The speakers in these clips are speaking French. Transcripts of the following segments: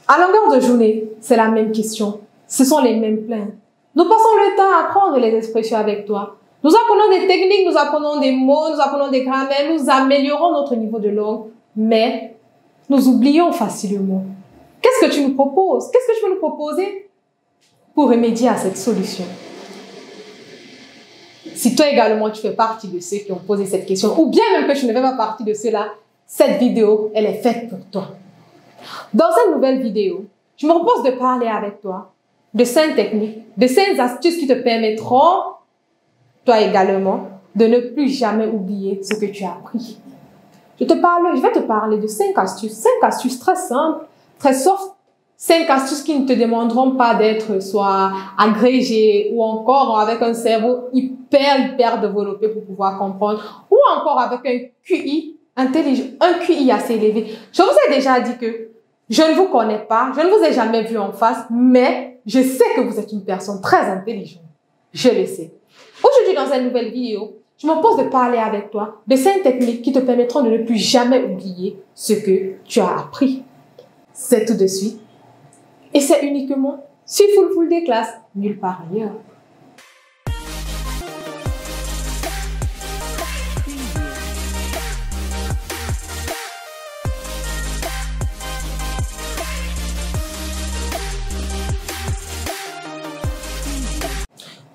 À longueur de journée, c'est la même question. Ce sont les mêmes plaintes. Nous passons le temps à apprendre les expressions avec toi. Nous apprenons des techniques, nous apprenons des mots, nous apprenons des grammaires, nous améliorons notre niveau de langue, mais nous oublions facilement. Qu'est-ce que tu nous proposes? Qu'est-ce que tu peux nous proposer pour remédier à cette solution? Si toi également tu fais partie de ceux qui ont posé cette question, ou bien même que tu ne fais pas partie de ceux-là, cette vidéo, elle est faite pour toi. Dans cette nouvelle vidéo, je me propose de parler avec toi de 5 techniques, de 5 astuces qui te permettront, toi également, de ne plus jamais oublier ce que tu as appris. Je vais te parler de 5 astuces très simples, très soft, 5 astuces qui ne te demanderont pas d'être soit agrégé ou encore avec un cerveau hyper développé pour pouvoir comprendre, ou encore avec un QI intelligent, un QI assez élevé. Je vous ai déjà dit que je ne vous connais pas, je ne vous ai jamais vu en face, mais je sais que vous êtes une personne très intelligente. Je le sais. Aujourd'hui, dans cette nouvelle vidéo, je me propose de parler avec toi de 5 techniques qui te permettront de ne plus jamais oublier ce que tu as appris. C'est tout de suite. Et c'est uniquement sur Full Day Class, nulle part ailleurs.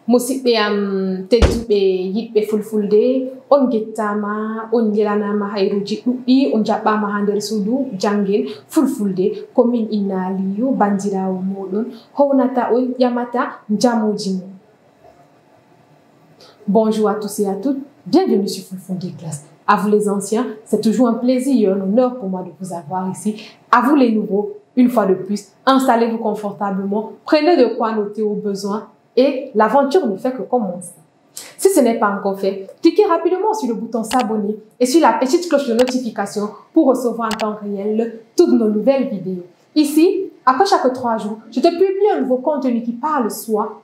Musidɓe am tedduɓe yiɗɓe fulfulde on gettama on yelanama hayruji ɗuɗɗi on jaɓɓama ha nder suudu jangel fulfulde ko min Inna Aliyu bandirawo moɗon hownata on ƴamata jamuji mum. Bonjour à tous et à toutes, bienvenue sur Full Class. À vous les anciens, c'est toujours un plaisir et un honneur pour moi de vous avoir ici. À vous les nouveaux, une fois de plus, installez-vous confortablement, prenez de quoi noter au besoin. Et l'aventure ne fait que commencer. Si ce n'est pas encore fait, cliquez rapidement sur le bouton s'abonner et sur la petite cloche de notification pour recevoir en temps réel toutes nos nouvelles vidéos. Ici, après chaque 3 jours, je te publie un nouveau contenu qui parle soit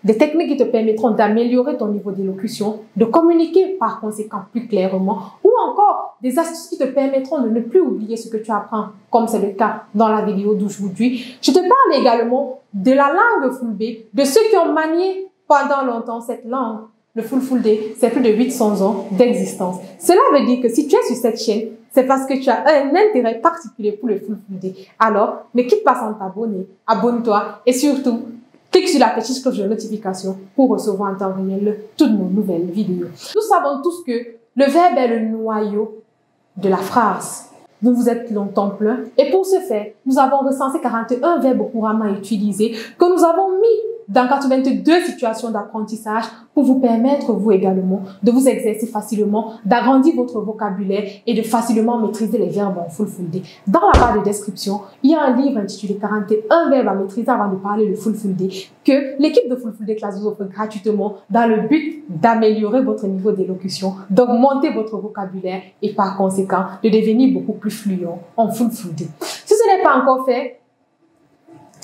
des techniques qui te permettront d'améliorer ton niveau d'élocution, de communiquer par conséquent plus clairement, ou encore des astuces qui te permettront de ne plus oublier ce que tu apprends, comme c'est le cas dans la vidéo d'aujourd'hui. Je te parle également de la langue fulbe, de ceux qui ont manié pendant longtemps cette langue. Le fulfulde, c'est plus de 800 ans d'existence. Cela veut dire que si tu es sur cette chaîne, c'est parce que tu as un intérêt particulier pour le fulfulde. Alors, ne quitte pas sans t'abonner, abonne-toi et surtout, clique sur la petite cloche de notification pour recevoir en temps réel toutes nos nouvelles vidéos. Nous savons tous que le verbe est le noyau de la phrase. Vous vous êtes longtemps plein et pour ce faire, nous avons recensé 41 verbes couramment utilisés que nous avons mis dans 82 situations d'apprentissage pour vous permettre, vous également, de vous exercer facilement, d'agrandir votre vocabulaire et de facilement maîtriser les verbes en fulfulde. Dans la barre de description, il y a un livre intitulé 41 verbes à maîtriser avant de parler le fulfulde que l'équipe de Full Class vous offre gratuitement dans le but d'améliorer votre niveau d'élocution, d'augmenter votre vocabulaire et par conséquent de devenir beaucoup plus fluent en fulfulde. Si ce n'est pas encore fait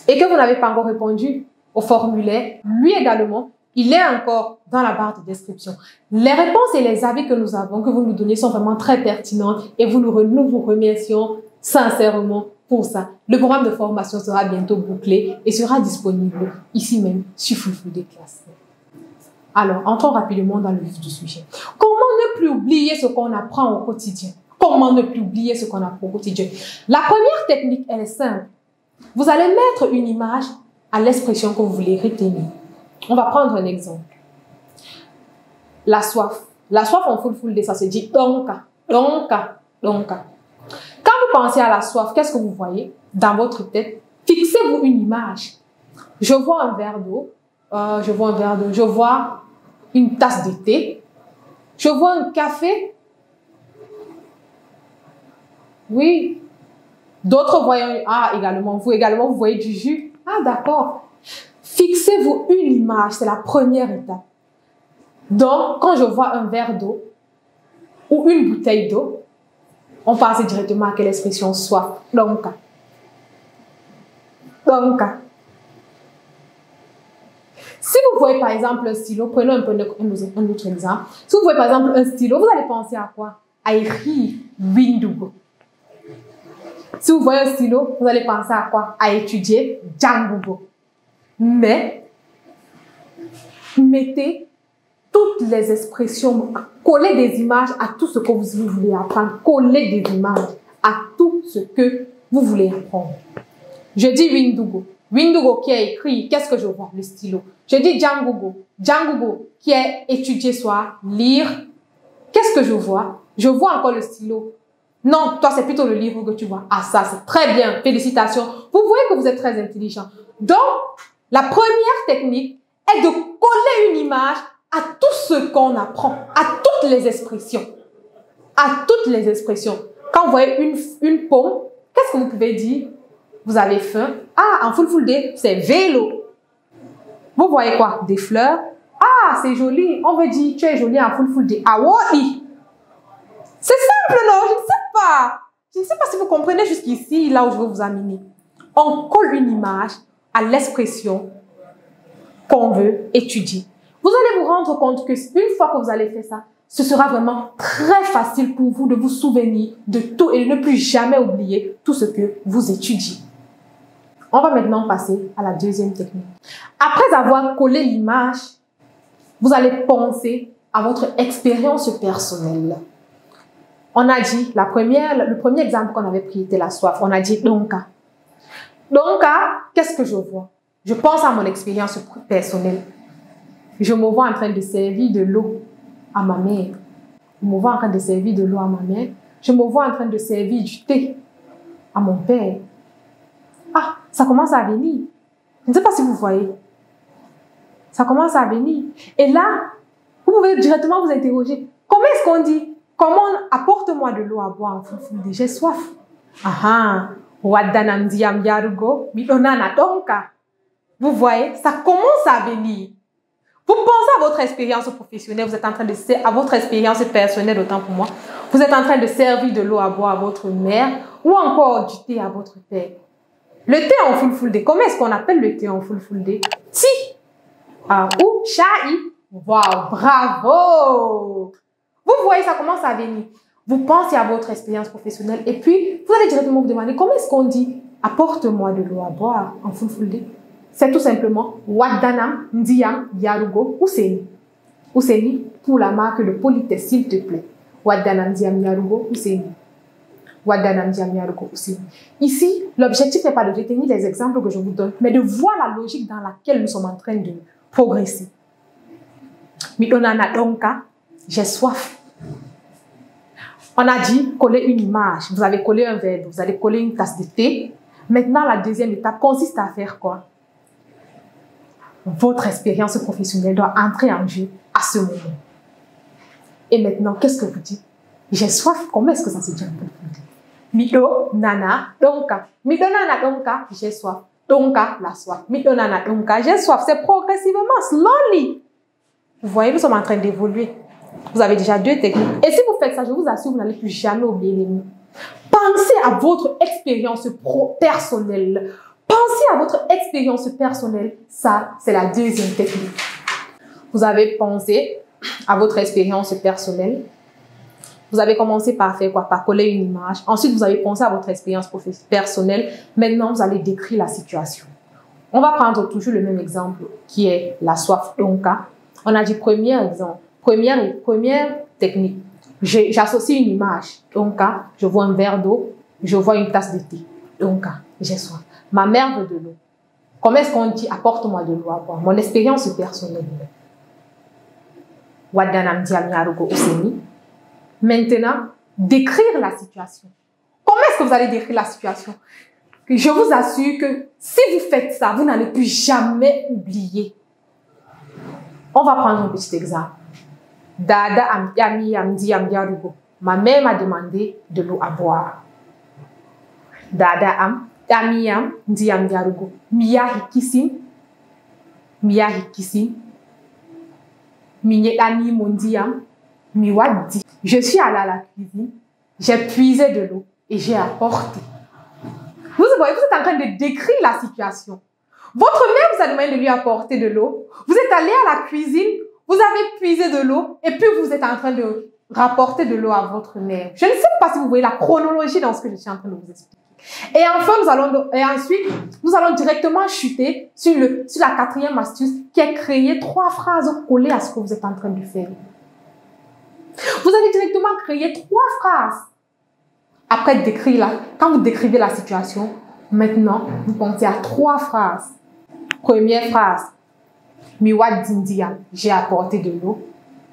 et que vous n'avez pas encore répondu au formulaire, lui également, il est encore dans la barre de description. Les réponses et les avis que nous avons, que vous nous donnez, sont vraiment très pertinentes et nous vous remercions sincèrement pour ça. Le programme de formation sera bientôt bouclé et sera disponible ici même sur Full Class. Alors, entrons rapidement dans le vif du sujet. Comment ne plus oublier ce qu'on apprend au quotidien? Comment ne plus oublier ce qu'on apprend au quotidien? La première technique, elle est simple. Vous allez mettre une image à l'expression que vous voulez retenir. On va prendre un exemple. La soif. La soif en fulfulde, ça se dit donka, donka, donka. Quand vous pensez à la soif, qu'est-ce que vous voyez dans votre tête? Fixez-vous une image. Je vois un verre d'eau, je vois une tasse de thé, je vois un café. Oui. D'autres voyant, également, vous voyez du jus. Ah, d'accord. Fixez-vous une image, c'est la première étape. Donc, quand je vois un verre d'eau ou une bouteille d'eau, on passe directement à quelle expression? Soif. Donc. Si vous voyez par exemple un stylo, prenons un autre exemple. Si vous voyez par exemple un stylo, vous allez penser à quoi? À écrire window. Si vous voyez un stylo, vous allez penser à quoi? À étudier Django. Mais, mettez toutes les expressions, collez des images à tout ce que vous voulez apprendre. Collez des images à tout ce que vous voulez apprendre. Je dis Windugo. Windugo qui a écrit, qu'est-ce que je vois? Le stylo. Je dis Django. Django qui a étudié soit lire. Qu'est-ce que je vois? Je vois encore le stylo. Non, toi, c'est plutôt le livre que tu vois. Ah, ça, c'est très bien. Félicitations. Vous voyez que vous êtes très intelligent. Donc, la première technique est de coller une image à tout ce qu'on apprend, à toutes les expressions. À toutes les expressions. Quand vous voyez une pomme, qu'est-ce que vous pouvez dire? Vous avez faim. Ah, en full day, c'est vélo. Vous voyez quoi? Des fleurs. Ah, c'est joli. On veut dire, tu es joli en full day. Ah, oui. C'est simple, non? Je ne sais pas. Je ne sais pas si vous comprenez jusqu'ici, là où je veux vous amener. On colle une image à l'expression qu'on veut étudier. Vous allez vous rendre compte que une fois que vous allez faire ça, ce sera vraiment très facile pour vous de vous souvenir de tout et de ne plus jamais oublier tout ce que vous étudiez. On va maintenant passer à la deuxième technique. Après avoir collé l'image, vous allez penser à votre expérience personnelle. On a dit, le premier exemple qu'on avait pris était la soif. On a dit Donka. Donka, qu'est-ce que je vois? Je pense à mon expérience personnelle. Je me vois en train de servir de l'eau à ma mère. Je me vois en train de servir de l'eau à ma mère. Je me vois en train de servir du thé à mon père. Ah, ça commence à venir. Je ne sais pas si vous voyez. Ça commence à venir. Et là, vous pouvez directement vous interroger. Comment est-ce qu'on dit? Comment apporte-moi de l'eau à boire en full-full? J'ai soif. Ah, vous voyez, ça commence à venir. Vous pensez à votre expérience professionnelle, vous êtes en train de à votre expérience personnelle, autant pour moi. Vous êtes en train de servir de l'eau à boire à votre mère ou encore du thé à votre père. Le thé en full day, comment est-ce qu'on appelle le thé en full day? Ti. Ah, ou chai. Wow, bravo! Vous voyez, ça commence à venir. Vous pensez à votre expérience professionnelle et puis vous allez directement vous demander comment est-ce qu'on dit apporte-moi de l'eau à boire en full day. C'est tout simplement Wadanam Ndiam Yarugo Ouseni. Ouseni pour la marque de politesse, s'il te plaît. Wadanam Ndiam Yarugo Ouseni. Wadanam Ndiam Yarugo Ouseni. Ici, l'objectif n'est pas de retenir les exemples que je vous donne, mais de voir la logique dans laquelle nous sommes en train de progresser. Midonana Donka, j'ai soif. On a dit coller une image. Vous avez collé un verbe, vous allez coller une tasse de thé. Maintenant, la deuxième étape consiste à faire quoi? Votre expérience professionnelle doit entrer en jeu à ce moment. Et maintenant, qu'est-ce que vous dites? J'ai soif. Comment est-ce que ça se dit? Mido, nana, donka. Mido, nana, donka, j'ai soif. Donka, la soif. Mido, nana, donka, j'ai soif. C'est progressivement, slowly. Vous voyez, nous sommes en train d'évoluer. Vous avez déjà deux techniques. Et si vous faites ça, je vous assure, vous n'allez plus jamais oublier les mots. Pensez à votre expérience personnelle. Pensez à votre expérience personnelle. Ça, c'est la deuxième technique. Vous avez pensé à votre expérience personnelle. Vous avez commencé par faire quoi? Par coller une image. Ensuite, vous avez pensé à votre expérience personnelle. Maintenant, vous allez décrire la situation. On va prendre toujours le même exemple qui est la soif. Donc, on a dit premier exemple. Première technique. J'associe une image. Donc, je vois un verre d'eau. Je vois une tasse de thé. Donc, j'ai soif. Ma mère veut de l'eau. Comment est-ce qu'on dit apporte-moi de l'eau à boire? Mon expérience personnelle. Maintenant, décrire la situation. Comment est-ce que vous allez décrire la situation? Je vous assure que si vous faites ça, vous n'allez plus jamais oublier. On va prendre un petit exemple. Dada amdi amdiarugo. Ma mère m'a demandé de l'eau à boire. Dada amiyam ndiamdiarugo. Miya hikisim. Miya hikisim. Minyetani mondiam. Miwadi. Je suis allée à la cuisine. J'ai puisé de l'eau et j'ai apporté. Vous voyez, vous êtes en train de décrire la situation. Votre mère vous a demandé de lui apporter de l'eau. Vous êtes allé à la cuisine. Vous avez puisé de l'eau et puis vous êtes en train de rapporter de l'eau à votre mère. Je ne sais pas si vous voyez la chronologie dans ce que je suis en train de vous expliquer. Et enfin, nous allons directement chuter sur la quatrième astuce qui est créer 3 phrases collées à ce que vous êtes en train de faire. Vous allez directement créer 3 phrases. Après quand vous décrivez la situation, maintenant, vous pensez à 3 phrases. Première phrase. Miwa dindiam, j'ai apporté de l'eau.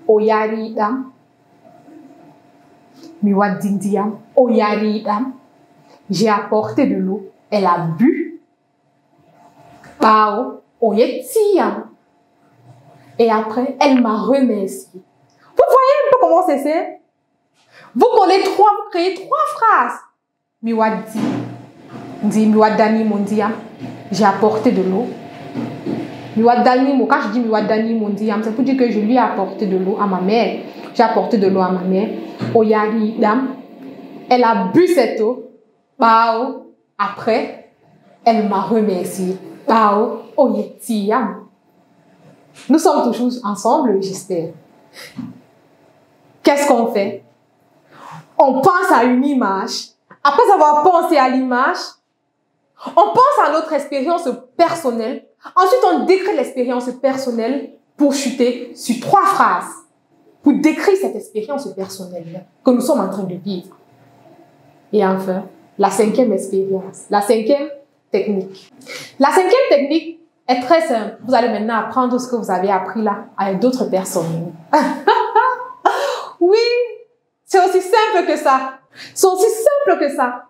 Oyari dam. Miwa dindiam, oyari dam. J'ai apporté de l'eau. Elle a bu. Bao, oyetiam. Et après, elle m'a remercié. Vous voyez un peu comment c'est? Vous créez 3 phrases. Miwa di, miwa dani mondiam. J'ai apporté de l'eau. Quand je dis Miwadani Mondiam, c'est pour dire que je lui ai apporté de l'eau à ma mère. J'ai apporté de l'eau à ma mère. Oyari dam. Elle a bu cette eau. Bao. Après, elle m'a remercié. Bao. Oyetiam. Nous sommes toujours ensemble, j'espère. Qu'est-ce qu'on fait? On pense à une image. Après avoir pensé à l'image, on pense à notre expérience personnelle. Ensuite, on décrit l'expérience personnelle pour chuter sur 3 phrases. Pour décrire cette expérience personnelle que nous sommes en train de vivre. Et enfin, la 5e expérience. La 5e technique. La 5e technique est très simple. Vous allez maintenant apprendre ce que vous avez appris là avec d'autres personnes. Oui, c'est aussi simple que ça. C'est aussi simple que ça.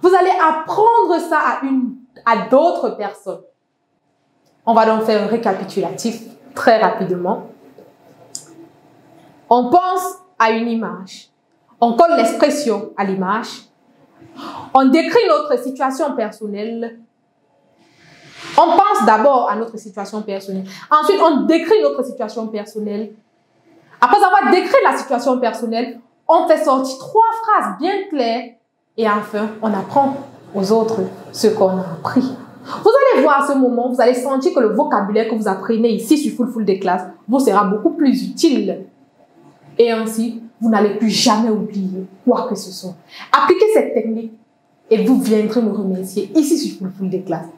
Vous allez apprendre ça à d'autres personnes. On va donc faire un récapitulatif très rapidement. On pense à une image. On colle l'expression à l'image. On décrit notre situation personnelle. On pense d'abord à notre situation personnelle. Ensuite, on décrit notre situation personnelle. Après avoir décrit la situation personnelle, on fait sortir 3 phrases bien claires. Et enfin, on apprend aux autres ce qu'on a appris. Vous allez voir à ce moment, vous allez sentir que le vocabulaire que vous apprenez ici sur Full des classes vous sera beaucoup plus utile. Et ainsi, vous n'allez plus jamais oublier quoi que ce soit. Appliquez cette technique et vous viendrez me remercier ici sur Full des classes.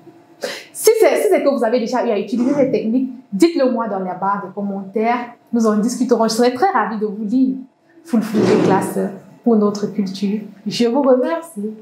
Si c'est que vous avez déjà eu à utiliser cette technique, dites-le moi dans la barre des commentaires. Nous en discuterons. Je serai très ravie de vous lire Full des classes pour notre culture. Je vous remercie.